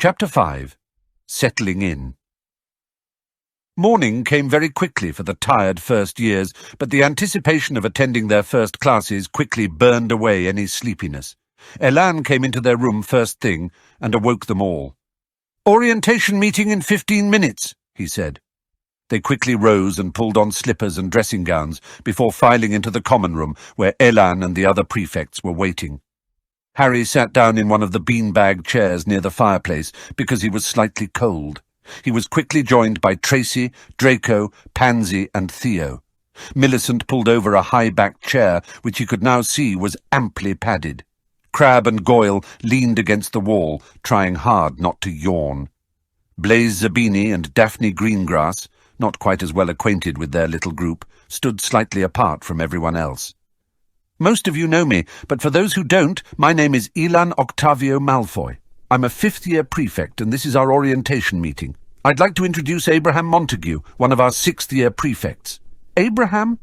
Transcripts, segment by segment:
Chapter 5. Settling In. Morning came very quickly for the tired first years, but the anticipation of attending their first classes quickly burned away any sleepiness. Elan came into their room first thing and awoke them all. "Orientation meeting in 15 minutes, he said. They quickly rose and pulled on slippers and dressing gowns before filing into the common room where Elan and the other prefects were waiting. Harry sat down in one of the beanbag chairs near the fireplace because he was slightly cold. He was quickly joined by Tracy, Draco, Pansy and Theo. Millicent pulled over a high-backed chair, which he could now see was amply padded. Crabbe and Goyle leaned against the wall, trying hard not to yawn. Blaise Zabini and Daphne Greengrass, not quite as well acquainted with their little group, stood slightly apart from everyone else. "Most of you know me, but for those who don't, my name is Ilan Octavio Malfoy. I'm a fifth-year prefect, and this is our orientation meeting. I'd like to introduce Abraham Montague, one of our sixth-year prefects." "Abraham?"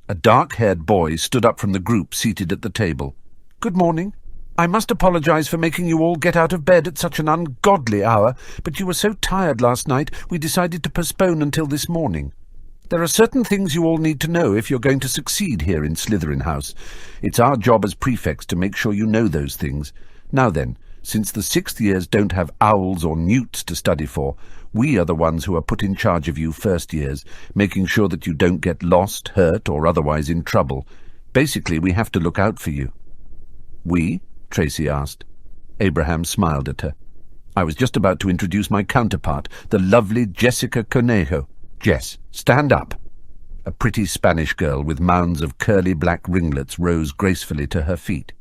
A dark-haired boy stood up from the group seated at the table. "Good morning. I must apologize for making you all get out of bed at such an ungodly hour, but you were so tired last night we decided to postpone until this morning. There are certain things you all need to know if you're going to succeed here in Slytherin House. It's our job as prefects to make sure you know those things. Now then, since the sixth years don't have owls or newts to study for, we are the ones who are put in charge of you first years, making sure that you don't get lost, hurt, or otherwise in trouble. Basically, we have to look out for you." "We?" Tracy asked. Abraham smiled at her. "I was just about to introduce my counterpart, the lovely Jessica Conejo. Jess, stand up." A pretty Spanish girl with mounds of curly black ringlets rose gracefully to her feet.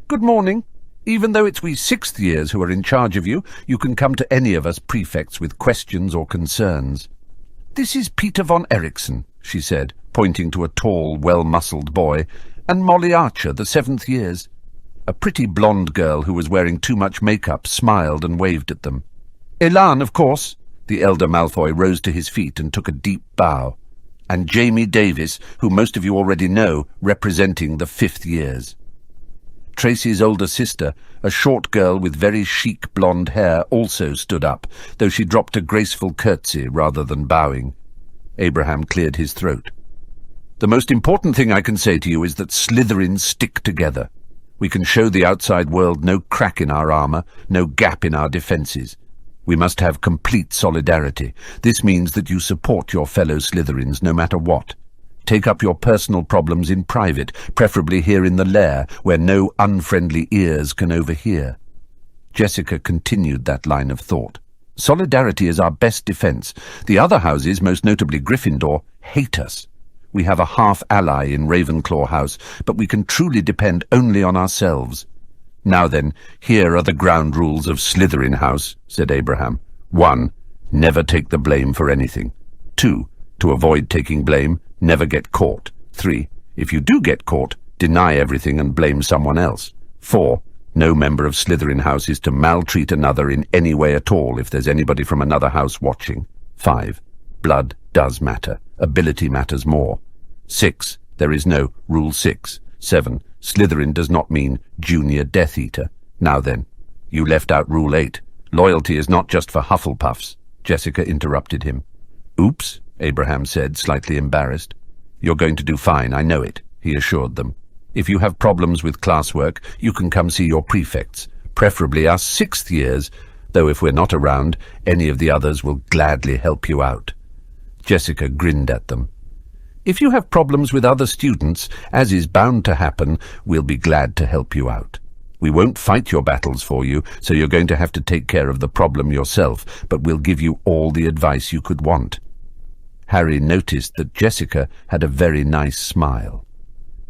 "Good morning. Even though it's we sixth years who are in charge of you, you can come to any of us prefects with questions or concerns." "This is Peter von Eriksson," she said, pointing to a tall, well-muscled boy, "and Molly Archer, the seventh years." A pretty blonde girl who was wearing too much makeup smiled and waved at them. "Elan, of course." The elder Malfoy rose to his feet and took a deep bow. "And Jamie Davis, who most of you already know, representing the fifth years." Tracy's older sister, a short girl with very chic blonde hair, also stood up, though she dropped a graceful curtsy rather than bowing. Abraham cleared his throat. "The most important thing I can say to you is that Slytherins stick together. We can show the outside world no crack in our armour, no gap in our defences. We must have complete solidarity. This means that you support your fellow Slytherins no matter what. Take up your personal problems in private, preferably here in the lair, where no unfriendly ears can overhear." Jessica continued that line of thought. "Solidarity is our best defence. The other houses, most notably Gryffindor, hate us. We have a half-ally in Ravenclaw House, but we can truly depend only on ourselves. Now then, here are the ground rules of Slytherin House," said Abraham. 1. Never take the blame for anything. 2. To avoid taking blame, never get caught. 3. If you do get caught, deny everything and blame someone else. 4. No member of Slytherin House is to maltreat another in any way at all if there's anybody from another house watching. 5. Blood does matter. Ability matters more. 6. There is no Rule 6. 7. Slytherin does not mean Junior Death Eater. Now then, you left out Rule 8. Loyalty is not just for Hufflepuffs. Jessica interrupted him. "Oops," Abraham said, slightly embarrassed. "You're going to do fine, I know it," he assured them. "If you have problems with classwork, you can come see your prefects, preferably us sixth years, though if we're not around, any of the others will gladly help you out." Jessica grinned at them. "If you have problems with other students, as is bound to happen, we'll be glad to help you out. We won't fight your battles for you, so you're going to have to take care of the problem yourself, but we'll give you all the advice you could want." Harry noticed that Jessica had a very nice smile.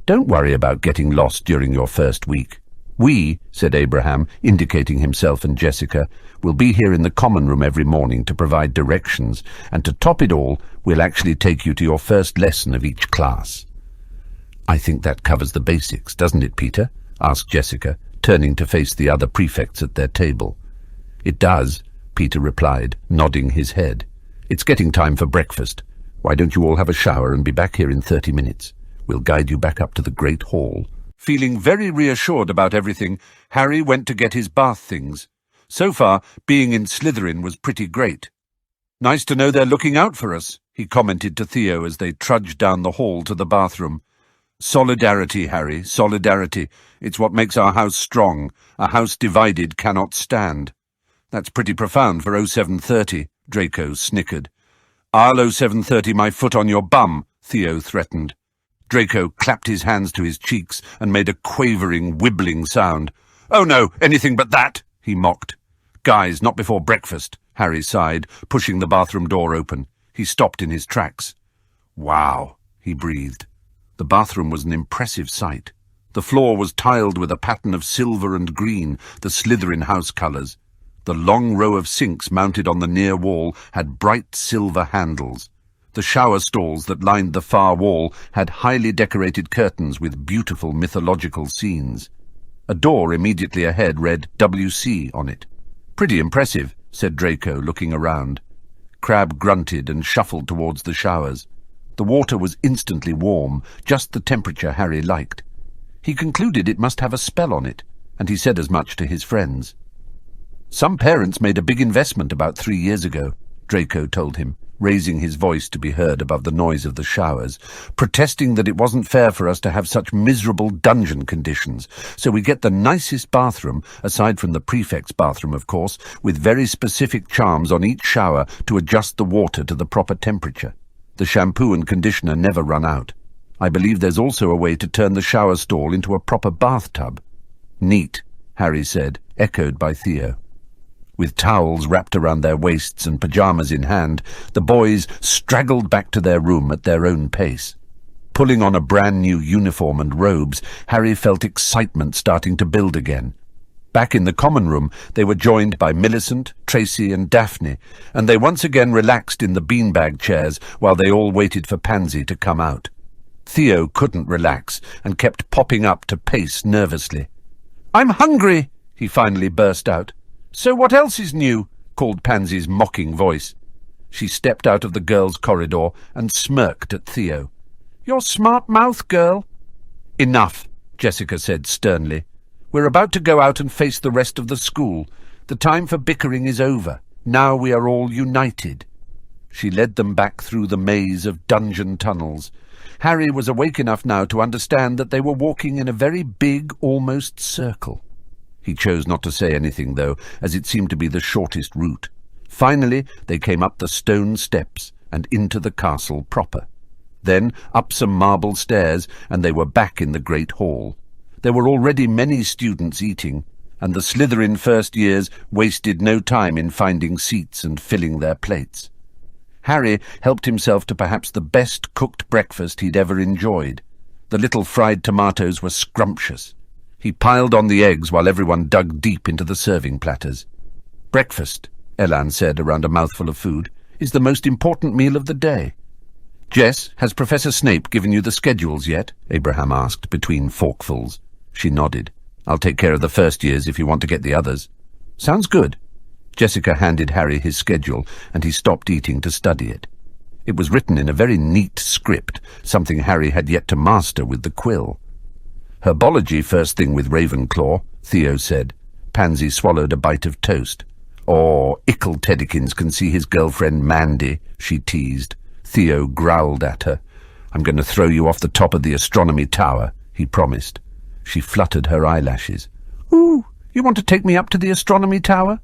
"Don't worry about getting lost during your first week. We," said Abraham, indicating himself and Jessica, "will be here in the common room every morning to provide directions, and to top it all, we'll actually take you to your first lesson of each class." "I think that covers the basics, doesn't it, Peter?" asked Jessica, turning to face the other prefects at their table. "It does," Peter replied, nodding his head. "It's getting time for breakfast. Why don't you all have a shower and be back here in 30 minutes? We'll guide you back up to the Great Hall." Feeling very reassured about everything, Harry went to get his bath things. So far, being in Slytherin was pretty great. "Nice to know they're looking out for us," he commented to Theo as they trudged down the hall to the bathroom. "Solidarity, Harry, solidarity. It's what makes our house strong. A house divided cannot stand." "That's pretty profound for 0730, Draco snickered. "I'll 0730 my foot on your bum," Theo threatened. Draco clapped his hands to his cheeks and made a quavering, wibbling sound. "Oh no, anything but that," he mocked. "Guys, not before breakfast," Harry sighed, pushing the bathroom door open. He stopped in his tracks. "Wow," he breathed. The bathroom was an impressive sight. The floor was tiled with a pattern of silver and green, the Slytherin house colours. The long row of sinks mounted on the near wall had bright silver handles. The shower stalls that lined the far wall had highly decorated curtains with beautiful mythological scenes. A door immediately ahead read WC on it. "Pretty impressive," said Draco, looking around. Crabbe grunted and shuffled towards the showers. The water was instantly warm, just the temperature Harry liked. He concluded it must have a spell on it, and he said as much to his friends. "Some parents made a big investment about 3 years ago," Draco told him, raising his voice to be heard above the noise of the showers, "protesting that it wasn't fair for us to have such miserable dungeon conditions, so we get the nicest bathroom, aside from the prefect's bathroom, of course, with very specific charms on each shower to adjust the water to the proper temperature. The shampoo and conditioner never run out. I believe there's also a way to turn the shower stall into a proper bathtub." "Neat," Harry said, echoed by Theo. With towels wrapped around their waists and pyjamas in hand, the boys straggled back to their room at their own pace. Pulling on a brand-new uniform and robes, Harry felt excitement starting to build again. Back in the common room, they were joined by Millicent, Tracy and Daphne, and they once again relaxed in the beanbag chairs while they all waited for Pansy to come out. Theo couldn't relax and kept popping up to pace nervously. "I'm hungry," he finally burst out. "So what else is new?" called Pansy's mocking voice. She stepped out of the girls' corridor and smirked at Theo. "Your smart mouth, girl." "Enough," Jessica said sternly. "We're about to go out and face the rest of the school. The time for bickering is over. Now we are all united." She led them back through the maze of dungeon tunnels. Harry was awake enough now to understand that they were walking in a very big, almost circle. He chose not to say anything, though, as it seemed to be the shortest route. Finally, they came up the stone steps and into the castle proper. Then up some marble stairs, and they were back in the great hall. There were already many students eating, and the Slytherin first years wasted no time in finding seats and filling their plates. Harry helped himself to perhaps the best cooked breakfast he'd ever enjoyed. The little fried tomatoes were scrumptious. He piled on the eggs while everyone dug deep into the serving platters. "Breakfast," Elan said around a mouthful of food, "is the most important meal of the day." "Jess, has Professor Snape given you the schedules yet?" Abraham asked between forkfuls. She nodded. "I'll take care of the first years if you want to get the others." "Sounds good." Jessica handed Harry his schedule, and he stopped eating to study it. It was written in a very neat script, something Harry had yet to master with the quill. "Herbology first thing with Ravenclaw," Theo said. Pansy swallowed a bite of toast. "Oh, Ickle Teddykins can see his girlfriend Mandy," she teased. Theo growled at her. "I'm going to throw you off the top of the astronomy tower," he promised. She fluttered her eyelashes. "Ooh, you want to take me up to the astronomy tower?"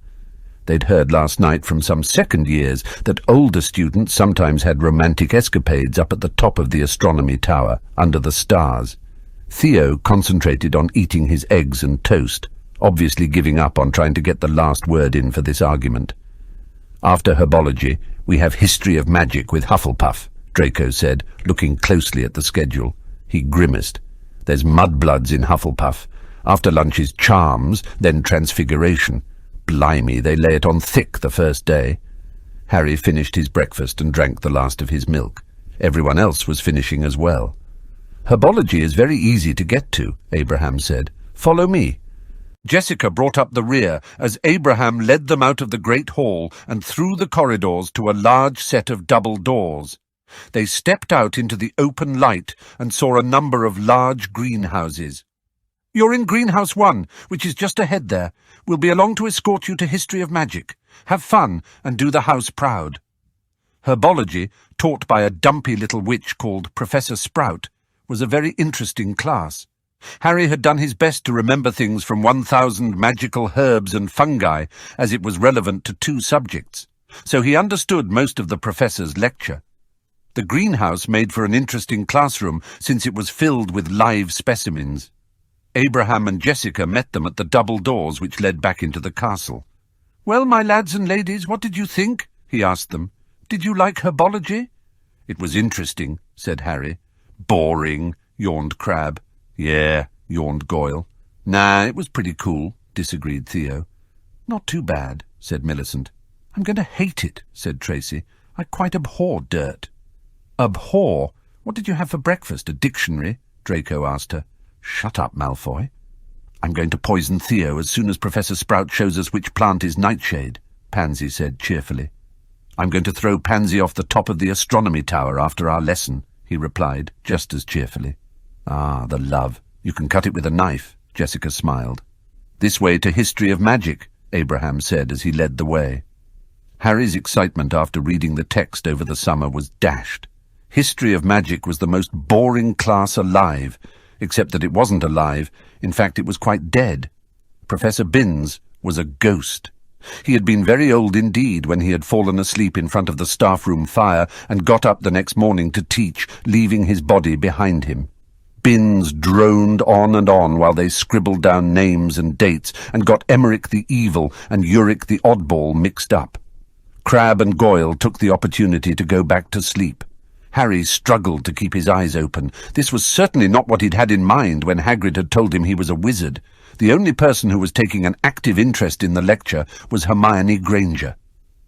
They'd heard last night from some second years that older students sometimes had romantic escapades up at the top of the astronomy tower, under the stars. Theo concentrated on eating his eggs and toast, obviously giving up on trying to get the last word in for this argument. "After herbology, we have history of magic with Hufflepuff," Draco said, looking closely at the schedule. He grimaced. "There's mudbloods in Hufflepuff. After lunch is charms, then transfiguration. Blimey, they lay it on thick the first day." Harry finished his breakfast and drank the last of his milk. Everyone else was finishing as well. "Herbology is very easy to get to," Abraham said. "Follow me." Jessica brought up the rear as Abraham led them out of the great hall and through the corridors to a large set of double doors. They stepped out into the open light and saw a number of large greenhouses. "You're in Greenhouse 1, which is just ahead there. We'll be along to escort you to History of Magic. Have fun and do the house proud." Herbology, taught by a dumpy little witch called Professor Sprout, was a very interesting class. Harry had done his best to remember things from 1,000 magical herbs and fungi, as it was relevant to 2 subjects, so he understood most of the professor's lecture. The greenhouse made for an interesting classroom since it was filled with live specimens. Abraham and Jessica met them at the double doors which led back into the castle. "Well, my lads and ladies, what did you think?" he asked them. "Did you like herbology?" "It was interesting," said Harry. "Boring," yawned Crabbe. "Yeah," yawned Goyle. "Nah, it was pretty cool," disagreed Theo. "Not too bad," said Millicent. "I'm going to hate it," said Tracy. "I quite abhor dirt." "Abhor? What did you have for breakfast, a dictionary?" Draco asked her. "Shut up, Malfoy." "I'm going to poison Theo as soon as Professor Sprout shows us which plant is nightshade," Pansy said cheerfully. "I'm going to throw Pansy off the top of the astronomy tower after our lesson," he replied, just as cheerfully. "Ah, the love. You can cut it with a knife," Jessica smiled. "This way to History of Magic," Abraham said as he led the way. Harry's excitement after reading the text over the summer was dashed. History of Magic was the most boring class alive, except that it wasn't alive. In fact, it was quite dead. Professor Binns was a ghost. He had been very old indeed when he had fallen asleep in front of the staff room fire and got up the next morning to teach, leaving his body behind him. Binns droned on and on while they scribbled down names and dates and got Emmerich the Evil and Uric the Oddball mixed up. Crabbe and Goyle took the opportunity to go back to sleep. Harry struggled to keep his eyes open. This was certainly not what he'd had in mind when Hagrid had told him he was a wizard. The only person who was taking an active interest in the lecture was Hermione Granger.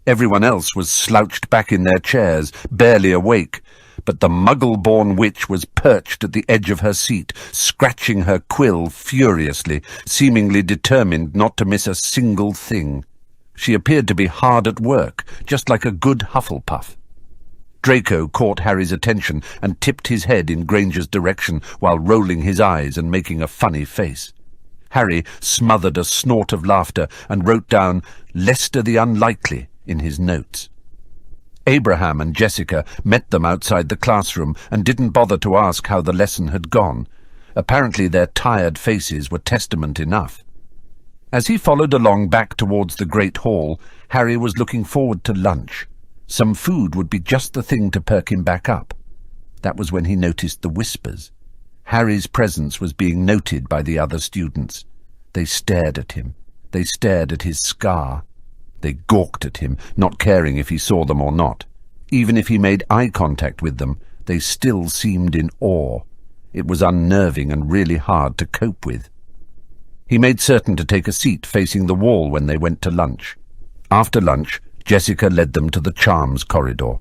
Everyone else was slouched back in their chairs, barely awake, but the muggle-born witch was perched at the edge of her seat, scratching her quill furiously, seemingly determined not to miss a single thing. She appeared to be hard at work, just like a good Hufflepuff. Draco caught Harry's attention and tipped his head in Granger's direction while rolling his eyes and making a funny face. Harry smothered a snort of laughter and wrote down "Lester the Unlikely" in his notes. Abraham and Jessica met them outside the classroom and didn't bother to ask how the lesson had gone. Apparently their tired faces were testament enough. As he followed along back towards the Great Hall, Harry was looking forward to lunch. Some food would be just the thing to perk him back up. That was when he noticed the whispers. Harry's presence was being noted by the other students. They stared at him. They stared at his scar. They gawked at him, not caring if he saw them or not. Even if he made eye contact with them, they still seemed in awe. It was unnerving and really hard to cope with. He made certain to take a seat facing the wall when they went to lunch. After lunch, Jessica led them to the charms corridor.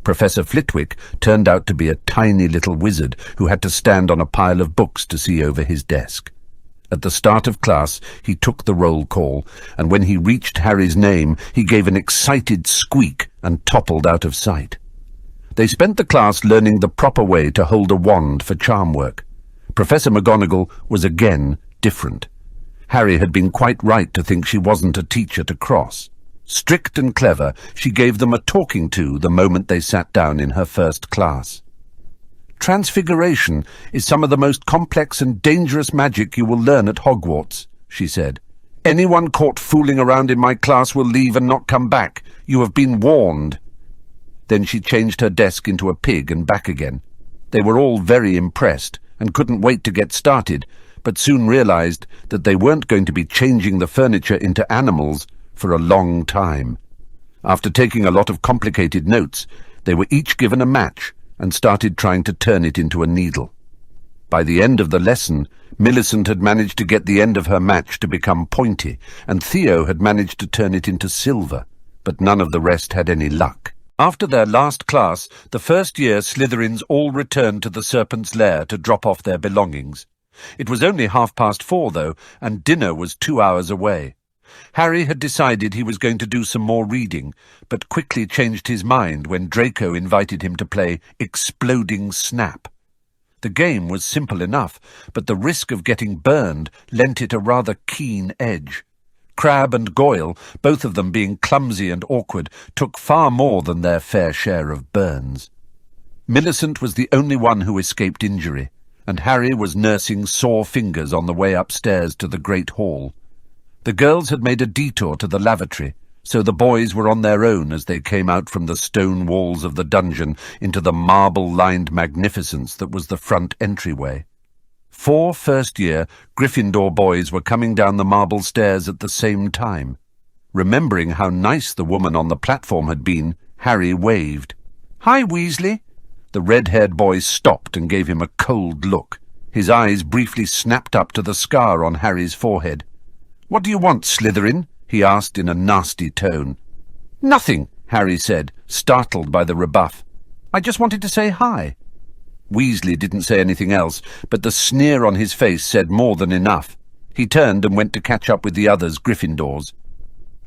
Professor Flitwick turned out to be a tiny little wizard who had to stand on a pile of books to see over his desk. At the start of class, he took the roll call, and when he reached Harry's name, he gave an excited squeak and toppled out of sight. They spent the class learning the proper way to hold a wand for charm work. Professor McGonagall was again different. Harry had been quite right to think she wasn't a teacher to cross. Strict and clever, she gave them a talking to the moment they sat down in her first class. "Transfiguration is some of the most complex and dangerous magic you will learn at Hogwarts," she said. "Anyone caught fooling around in my class will leave and not come back. You have been warned." Then she changed her desk into a pig and back again. They were all very impressed and couldn't wait to get started, but soon realized that they weren't going to be changing the furniture into animals for a long time. After taking a lot of complicated notes, they were each given a match and started trying to turn it into a needle. By the end of the lesson, Millicent had managed to get the end of her match to become pointy, and Theo had managed to turn it into silver, but none of the rest had any luck. After their last class, the first-year Slytherins all returned to the Serpent's Lair to drop off their belongings. It was only 4:30, though, and dinner was 2 hours away. Harry had decided he was going to do some more reading, but quickly changed his mind when Draco invited him to play Exploding Snap. The game was simple enough, but the risk of getting burned lent it a rather keen edge. Crabbe and Goyle, both of them being clumsy and awkward, took far more than their fair share of burns. Millicent was the only one who escaped injury, and Harry was nursing sore fingers on the way upstairs to the great hall. The girls had made a detour to the lavatory, so the boys were on their own as they came out from the stone walls of the dungeon into the marble-lined magnificence that was the front entryway. 4 first-year Gryffindor boys were coming down the marble stairs at the same time. Remembering how nice the woman on the platform had been, Harry waved. "Hi, Weasley." The red-haired boy stopped and gave him a cold look. His eyes briefly snapped up to the scar on Harry's forehead. "What do you want, Slytherin?" he asked in a nasty tone. "Nothing," Harry said, startled by the rebuff. "I just wanted to say hi." Weasley didn't say anything else, but the sneer on his face said more than enough. He turned and went to catch up with the others Gryffindors.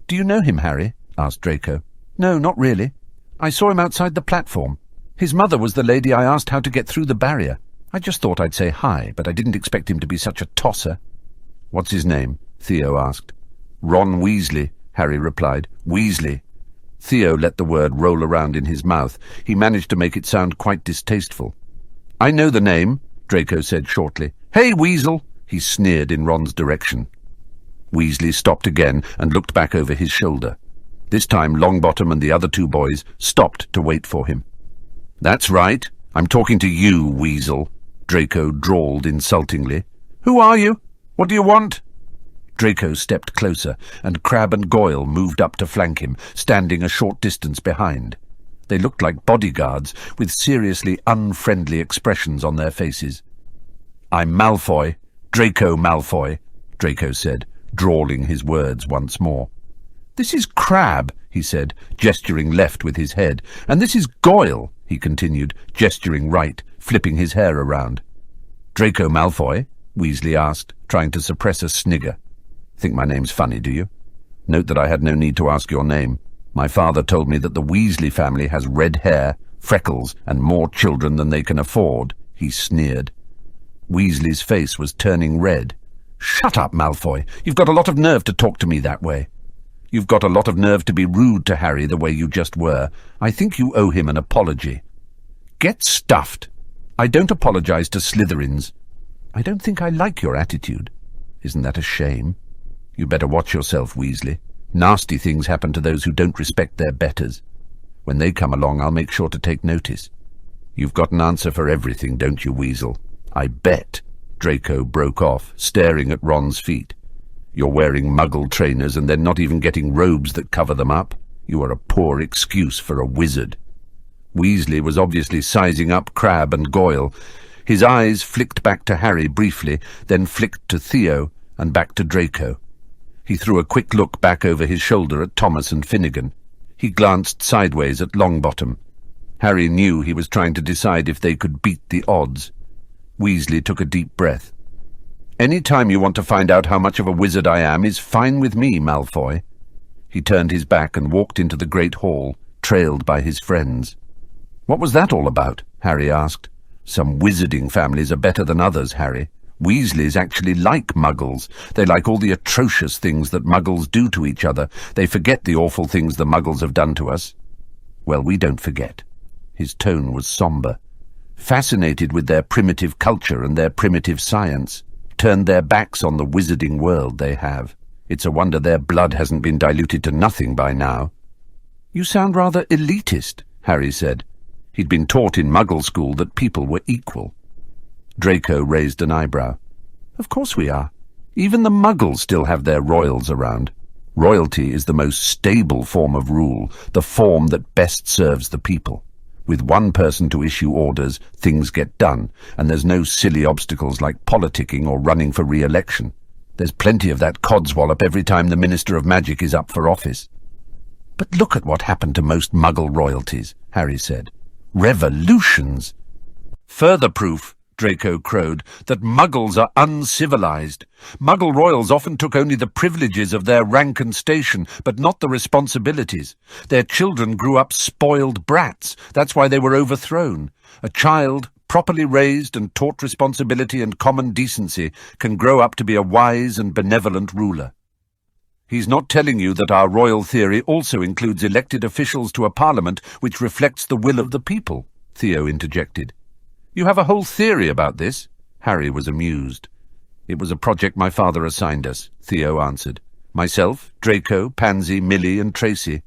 "Do you know him, Harry?" asked Draco. "No, not really. I saw him outside the platform. His mother was the lady I asked how to get through the barrier. I just thought I'd say hi, but I didn't expect him to be such a tosser." "What's his name?" Theo asked. "Ron Weasley," Harry replied. "Weasley." Theo let the word roll around in his mouth. He managed to make it sound quite distasteful. "I know the name," Draco said shortly. "Hey, Weasel!" he sneered in Ron's direction. Weasley stopped again and looked back over his shoulder. This time Longbottom and the other 2 boys stopped to wait for him. "That's right. I'm talking to you, Weasel," Draco drawled insultingly. "Who are you? What do you want?" Draco stepped closer, and Crabbe and Goyle moved up to flank him, standing a short distance behind. They looked like bodyguards, with seriously unfriendly expressions on their faces. "I'm Malfoy, Draco Malfoy," Draco said, drawling his words once more. "This is Crabbe," he said, gesturing left with his head. "And this is Goyle," he continued, gesturing right, flipping his hair around. "Draco Malfoy?" Weasley asked, trying to suppress a snigger. "Think my name's funny, do you? Note that I had no need to ask your name. My father told me that the Weasley family has red hair, freckles, and more children than they can afford," he sneered. Weasley's face was turning red. "Shut up, Malfoy. You've got a lot of nerve to talk to me that way. You've got a lot of nerve to be rude to Harry the way you just were. I think you owe him an apology." "Get stuffed. I don't apologize to Slytherins." "I don't think I like your attitude." "Isn't that a shame? You better watch yourself, Weasley. Nasty things happen to those who don't respect their betters. When they come along, I'll make sure to take notice." "You've got an answer for everything, don't you, Weasel? I bet." Draco broke off, staring at Ron's feet. "You're wearing muggle trainers and then not even getting robes that cover them up. You are a poor excuse for a wizard." Weasley was obviously sizing up Crabbe and Goyle. His eyes flicked back to Harry briefly, then flicked to Theo and back to Draco. He threw a quick look back over his shoulder at Thomas and Finnegan. He glanced sideways at Longbottom. Harry knew he was trying to decide if they could beat the odds. Weasley took a deep breath. "Any time you want to find out how much of a wizard I am is fine with me, Malfoy." He turned his back and walked into the great hall, trailed by his friends. "What was that all about?" Harry asked. "Some wizarding families are better than others, Harry. Weasleys actually like muggles. They like all the atrocious things that muggles do to each other. They forget the awful things the muggles have done to us." "Well, we don't forget." His tone was somber. "Fascinated with their primitive culture and their primitive science. Turned their backs on the wizarding world they have. It's a wonder their blood hasn't been diluted to nothing by now." "You sound rather elitist," Harry said. He'd been taught in Muggle school that people were equal. Draco raised an eyebrow. "Of course we are. Even the Muggles still have their royals around. Royalty is the most stable form of rule, the form that best serves the people. With one person to issue orders, things get done, and there's no silly obstacles like politicking or running for re-election. There's plenty of that codswallop every time the Minister of Magic is up for office." "But look at what happened to most Muggle royalties," Harry said. "Revolutions." "Further proof," Draco crowed, "that Muggles are uncivilized. Muggle royals often took only the privileges of their rank and station, but not the responsibilities. Their children grew up spoiled brats. That's why they were overthrown. A child properly raised and taught responsibility and common decency, can grow up to be a wise and benevolent ruler. He's not telling you that our royal theory also includes elected officials to a parliament which reflects the will of the people, Theo interjected. You have a whole theory about this? Harry was amused. It was a project my father assigned us, Theo answered. Myself, Draco, Pansy, Millie and Tracy.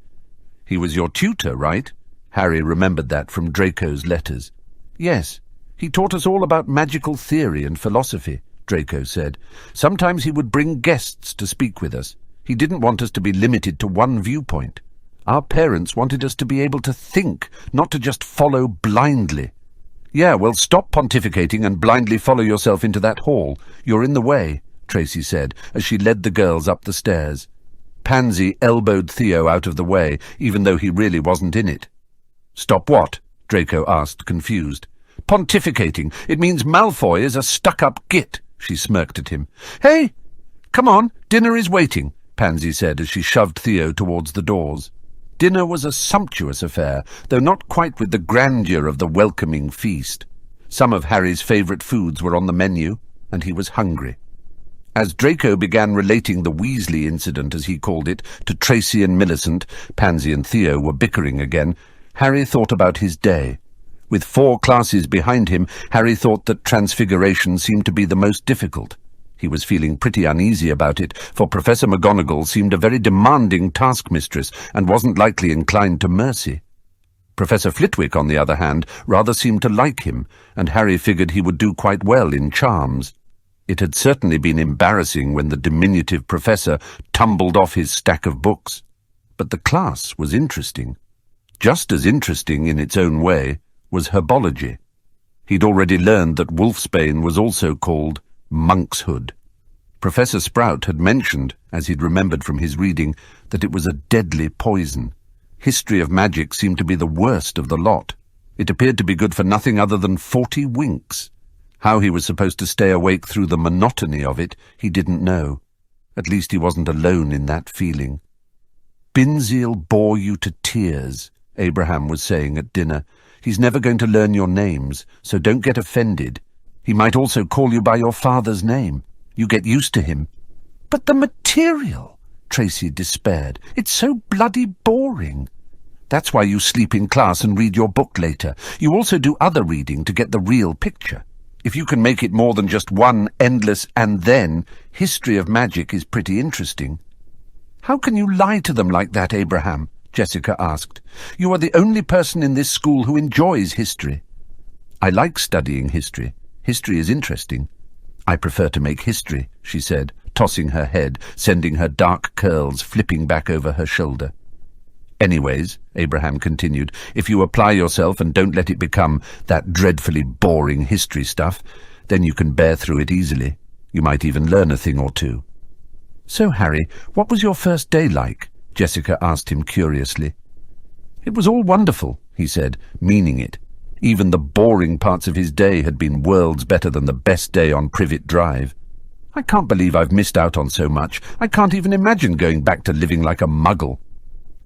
He was your tutor, right? Harry remembered that from Draco's letters. Yes, he taught us all about magical theory and philosophy, Draco said. Sometimes he would bring guests to speak with us. He didn't want us to be limited to one viewpoint. Our parents wanted us to be able to think, not to just follow blindly. Yeah, well, stop pontificating and blindly follow yourself into that hall. You're in the way, Tracy said, as she led the girls up the stairs. Pansy elbowed Theo out of the way, even though he really wasn't in it. Stop what? Draco asked, confused. Pontificating. It means Malfoy is a stuck-up git, she smirked at him. Hey, come on, dinner is waiting, Pansy said as she shoved Theo towards the doors. Dinner was a sumptuous affair, though not quite with the grandeur of the welcoming feast. Some of Harry's favourite foods were on the menu, and he was hungry. As Draco began relating the Weasley incident, as he called it, to Tracy and Millicent, Pansy and Theo were bickering again, Harry thought about his day. With 4 classes behind him, Harry thought that Transfiguration seemed to be the most difficult. He was feeling pretty uneasy about it, for Professor McGonagall seemed a very demanding taskmistress and wasn't likely inclined to mercy. Professor Flitwick, on the other hand, rather seemed to like him, and Harry figured he would do quite well in charms. It had certainly been embarrassing when the diminutive professor tumbled off his stack of books. But the class was interesting. Just as interesting in its own way was herbology. He'd already learned that wolfsbane was also called monkshood. Professor Sprout had mentioned, as he'd remembered from his reading, that it was a deadly poison. History of magic seemed to be the worst of the lot. It appeared to be good for nothing other than 40 winks. How he was supposed to stay awake through the monotony of it, he didn't know. At least he wasn't alone in that feeling. Binziel bore you to tears, Abraham was saying at dinner. He's never going to learn your names, so don't get offended. He might also call you by your father's name. You get used to him. But the material, Tracy despaired. It's so bloody boring. That's why you sleep in class and read your book later. You also do other reading to get the real picture. If you can make it more than just one endless and then, history of magic is pretty interesting. How can you lie to them like that, Abraham? Jessica asked. You are the only person in this school who enjoys history. I like studying history. History is interesting. I prefer to make history, she said, tossing her head, sending her dark curls flipping back over her shoulder. Anyways, Abraham continued, if you apply yourself and don't let it become that dreadfully boring history stuff, then you can bear through it easily. You might even learn a thing or two. So, Harry, what was your first day like? Jessica asked him curiously. It was all wonderful, he said, meaning it. Even the boring parts of his day had been worlds better than the best day on Privet Drive. I can't believe I've missed out on so much. I can't even imagine going back to living like a muggle.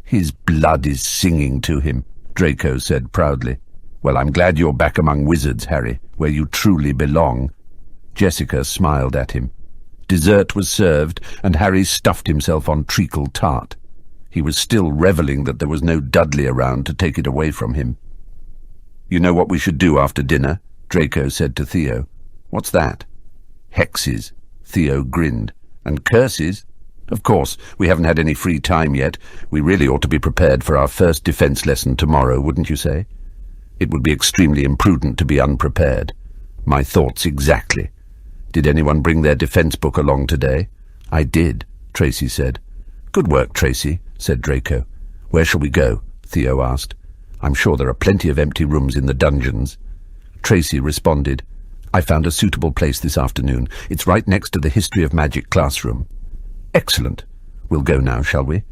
His blood is singing to him, Draco said proudly. Well, I'm glad you're back among wizards, Harry, where you truly belong. Jessica smiled at him. Dessert was served, and Harry stuffed himself on treacle tart. He was still revelling that there was no Dudley around to take it away from him. You know what we should do after dinner? Draco said to Theo. What's that? Hexes, Theo grinned. And curses? Of course, we haven't had any free time yet. We really ought to be prepared for our first defense lesson tomorrow, wouldn't you say? It would be extremely imprudent to be unprepared. My thoughts exactly. Did anyone bring their defense book along today? I did, Tracy said. Good work, Tracy, said Draco. Where shall we go? Theo asked. I'm sure there are plenty of empty rooms in the dungeons. Tracy responded. I found a suitable place this afternoon. It's right next to the History of Magic classroom. Excellent. We'll go now, shall we?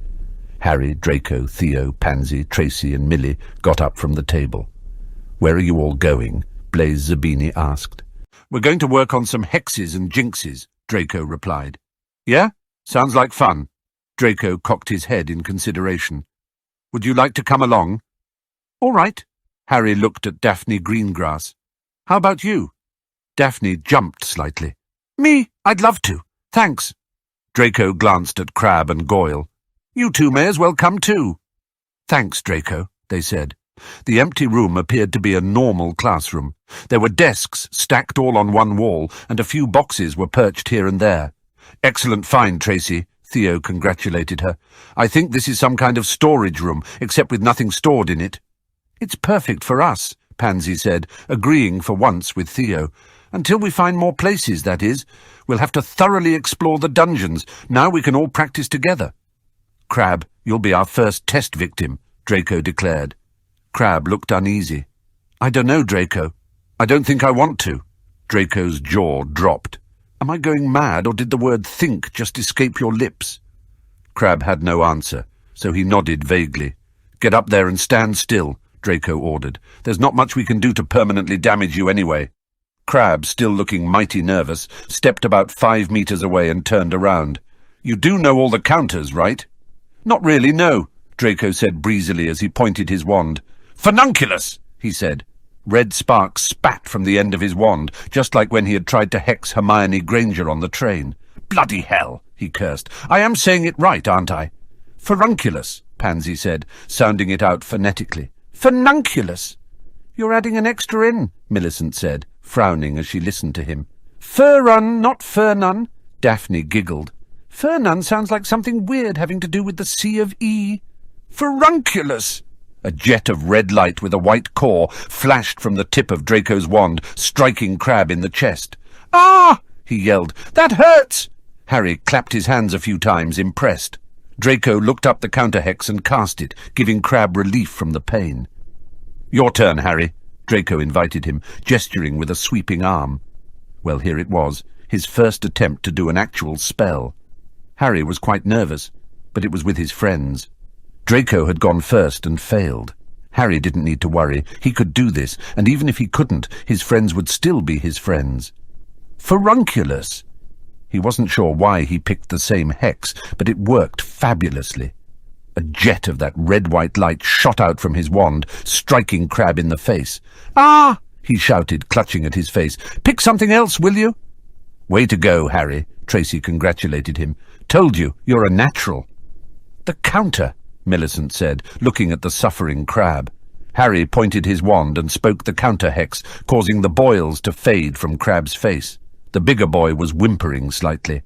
Harry, Draco, Theo, Pansy, Tracy and Millie got up from the table. Where are you all going? Blaise Zabini asked. We're going to work on some hexes and jinxes, Draco replied. Yeah? Sounds like fun. Draco cocked his head in consideration. Would you like to come along? All right. Harry looked at Daphne Greengrass. How about you? Daphne jumped slightly. Me? I'd love to. Thanks. Draco glanced at Crabbe and Goyle. You two may as well come too. Thanks, Draco, they said. The empty room appeared to be a normal classroom. There were desks stacked all on one wall, and a few boxes were perched here and there. Excellent find, Tracy, Theo congratulated her. I think this is some kind of storage room, except with nothing stored in it. It's perfect for us, Pansy said, agreeing for once with Theo. Until we find more places, that is. We'll have to thoroughly explore the dungeons. Now we can all practice together. Crabbe, you'll be our first test victim, Draco declared. Crabbe looked uneasy. I don't know, Draco. I don't think I want to. Draco's jaw dropped. Am I going mad, or did the word think just escape your lips? Crabbe had no answer, so he nodded vaguely. Get up there and stand still, Draco ordered. There's not much we can do to permanently damage you anyway. Crabbe, still looking mighty nervous, stepped about 5 meters away and turned around. You do know all the counters, right? Not really, no, Draco said breezily as he pointed his wand. Furnunculus, he said. Red sparks spat from the end of his wand, just like when he had tried to hex Hermione Granger on the train. Bloody hell, he cursed. I am saying it right, aren't I? Furunculus, Pansy said, sounding it out phonetically. Furnunculus. You're adding an extra in, Millicent said, frowning as she listened to him. Furrun, not Fernun, Daphne giggled. Fernun sounds like something weird having to do with the Sea of E. Furunculus! A jet of red light with a white core flashed from the tip of Draco's wand, striking Crabbe in the chest. Ah! He yelled. That hurts! Harry clapped his hands a few times, impressed. Draco looked up the counter-hex and cast it, giving Crabbe relief from the pain. Your turn, Harry, Draco invited him, gesturing with a sweeping arm. Well, here it was, his first attempt to do an actual spell. Harry was quite nervous, but it was with his friends. Draco had gone first and failed. Harry didn't need to worry. He could do this, and even if he couldn't, his friends would still be his friends. Furunculus! He wasn't sure why he picked the same hex, but it worked fabulously. A jet of that red-white light shot out from his wand, striking Crabbe in the face. Ah! He shouted, clutching at his face. Pick something else, will you? Way to go, Harry, Tracy congratulated him. Told you, you're a natural. The counter, Millicent said, looking at the suffering Crabbe. Harry pointed his wand and spoke the counter-hex, causing the boils to fade from Crabbe's face. The bigger boy was whimpering slightly.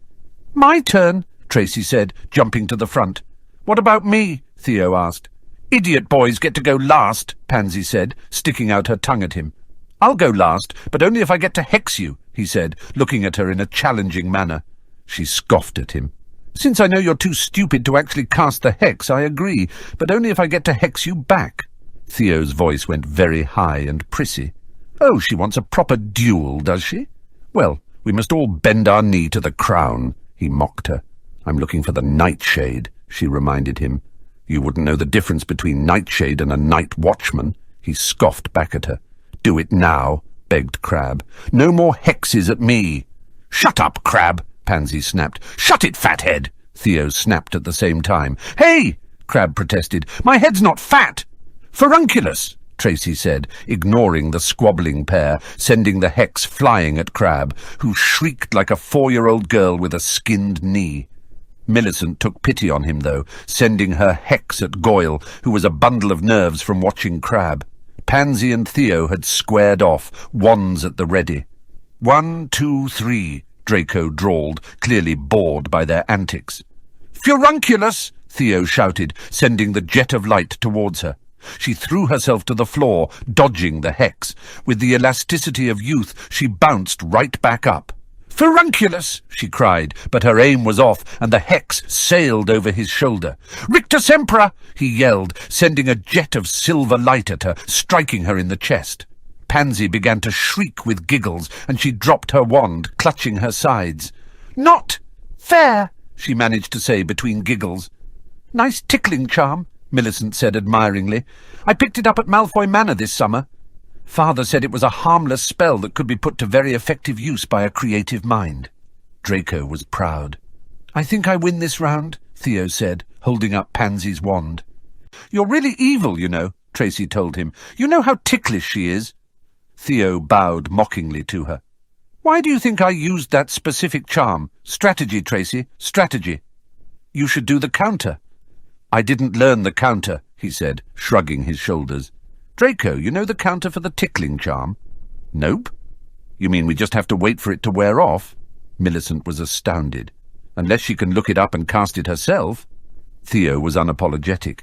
My turn, Tracy said, jumping to the front. What about me? Theo asked. Idiot boys get to go last, Pansy said, sticking out her tongue at him. I'll go last, but only if I get to hex you, he said, looking at her in a challenging manner. She scoffed at him. Since I know you're too stupid to actually cast the hex, I agree, but only if I get to hex you back. Theo's voice went very high and prissy. Oh, she wants a proper duel, does she? Well, we must all bend our knee to the crown, he mocked her. I'm looking for the nightshade, she reminded him. You wouldn't know the difference between nightshade and a night watchman, he scoffed back at her. Do it now, begged Crabbe. No more hexes at me. Shut up, Crabbe, Pansy snapped. Shut it, fathead, Theo snapped at the same time. Hey, Crabbe protested, my head's not fat. Furunculus, Tracy said, ignoring the squabbling pair, sending the hex flying at Crabbe, who shrieked like a 4-year-old girl with a skinned knee. Millicent took pity on him, though, sending her hex at Goyle, who was a bundle of nerves from watching Crabbe. Pansy and Theo had squared off, wands at the ready. 1, 2, 3, Draco drawled, clearly bored by their antics. Furunculus, Theo shouted, sending the jet of light towards her. She threw herself to the floor, dodging the hex. With the elasticity of youth, she bounced right back up. Furunculus, she cried, but her aim was off, and the hex sailed over his shoulder. Rictus Sempra, he yelled, sending a jet of silver light at her, striking her in the chest. Pansy began to shriek with giggles, and she dropped her wand, clutching her sides. Not fair, she managed to say between giggles. Nice tickling charm, Millicent said admiringly. I picked it up at Malfoy Manor this summer. Father said it was a harmless spell that could be put to very effective use by a creative mind. Draco was proud. I think I win this round, Theo said, holding up Pansy's wand. You're really evil, you know, Tracy told him. You know how ticklish she is. Theo bowed mockingly to her. "Why do you think I used that specific charm? Strategy, Tracy, strategy. You should do the counter." "I didn't learn the counter," he said, shrugging his shoulders. "Draco, you know the counter for the tickling charm?" "Nope." "You mean we just have to wait for it to wear off?" Millicent was astounded. "Unless she can look it up and cast it herself." Theo was unapologetic.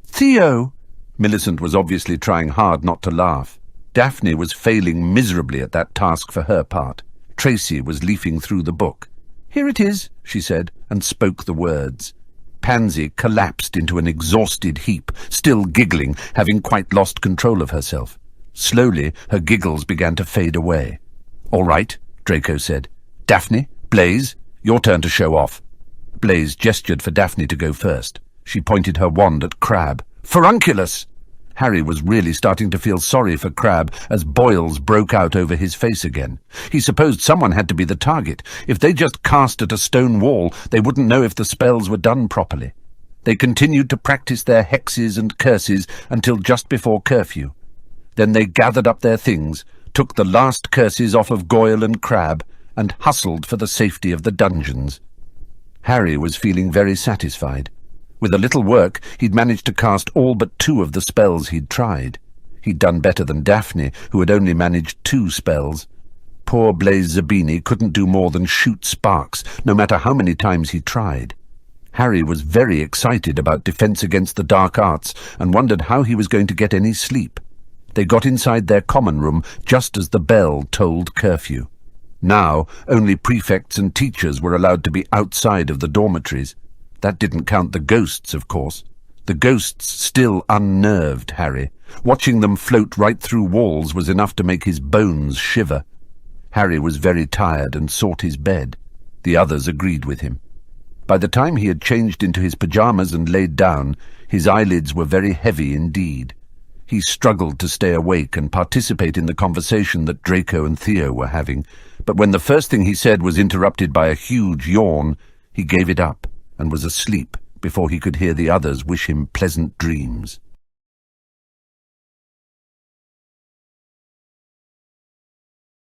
"Theo!" Millicent was obviously trying hard not to laugh. Daphne was failing miserably at that task for her part. Tracy was leafing through the book. "Here it is," she said, and spoke the words. Pansy collapsed into an exhausted heap, still giggling, having quite lost control of herself. Slowly, her giggles began to fade away. "All right," Draco said. "Daphne, Blaze, your turn to show off." Blaze gestured for Daphne to go first. She pointed her wand at Crab. "Furunculus!" Harry was really starting to feel sorry for Crab as boils broke out over his face again. He supposed someone had to be the target. If they just cast at a stone wall, they wouldn't know if the spells were done properly. They continued to practice their hexes and curses until just before curfew. Then they gathered up their things, took the last curses off of Goyle and Crab, and hustled for the safety of the dungeons. Harry was feeling very satisfied. With a little work, he'd managed to cast all but 2 of the spells he'd tried. He'd done better than Daphne, who had only managed 2 spells. Poor Blaze Zabini couldn't do more than shoot sparks, no matter how many times he tried. Harry was very excited about Defense Against the Dark Arts and wondered how he was going to get any sleep. They got inside their common room just as the bell tolled curfew. Now, only prefects and teachers were allowed to be outside of the dormitories. That didn't count the ghosts, of course. The ghosts still unnerved Harry. Watching them float right through walls was enough to make his bones shiver. Harry was very tired and sought his bed. The others agreed with him. By the time he had changed into his pyjamas and laid down, his eyelids were very heavy indeed. He struggled to stay awake and participate in the conversation that Draco and Theo were having, but when the first thing he said was interrupted by a huge yawn, he gave it up and was asleep before he could hear the others wish him pleasant dreams.